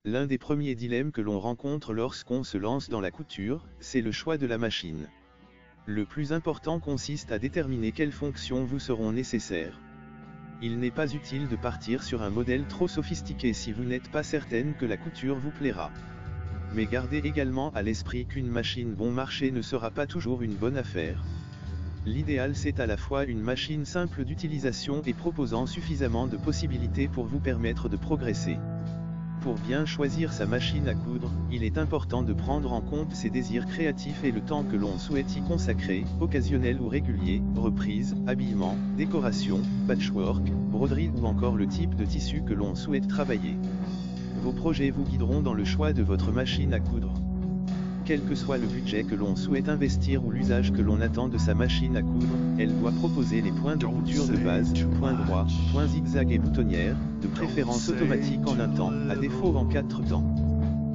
L'un des premiers dilemmes que l'on rencontre lorsqu'on se lance dans la couture, c'est le choix de la machine. Le plus important consiste à déterminer quelles fonctions vous seront nécessaires. Il n'est pas utile de partir sur un modèle trop sophistiqué si vous n'êtes pas certaine que la couture vous plaira. Mais gardez également à l'esprit qu'une machine bon marché ne sera pas toujours une bonne affaire. L'idéal c'est à la fois une machine simple d'utilisation et proposant suffisamment de possibilités pour vous permettre de progresser. Pour bien choisir sa machine à coudre, il est important de prendre en compte ses désirs créatifs et le temps que l'on souhaite y consacrer, occasionnel ou régulier, reprise, habillement, décoration, patchwork, broderie ou encore le type de tissu que l'on souhaite travailler. Vos projets vous guideront dans le choix de votre machine à coudre. Quel que soit le budget que l'on souhaite investir ou l'usage que l'on attend de sa machine à coudre, elle doit proposer les points de couture de base, points droits, points zigzag et boutonnières, de préférence automatique en un temps, à défaut en 4 temps.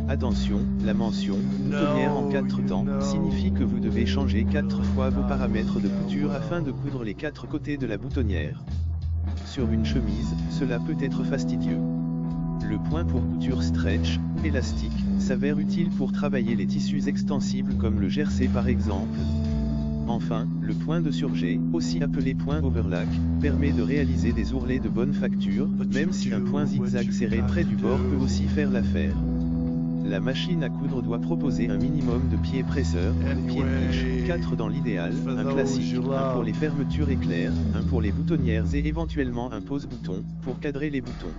Attention, la mention « boutonnière en 4 temps » signifie que vous devez changer 4 fois vos paramètres de couture afin de coudre les 4 côtés de la boutonnière. Sur une chemise, cela peut être fastidieux. Le point pour couture stretch, élastique, s'avère utile pour travailler les tissus extensibles comme le jersey par exemple. Enfin, le point de surjet, aussi appelé point overlock, permet de réaliser des ourlets de bonne facture, même si un point zigzag serré près du bord peut aussi faire l'affaire. La machine à coudre doit proposer un minimum de pieds presseurs, pieds de niche, 4 dans l'idéal, un classique, un pour les fermetures éclairs, un pour les boutonnières et éventuellement un pose-bouton, pour cadrer les boutons.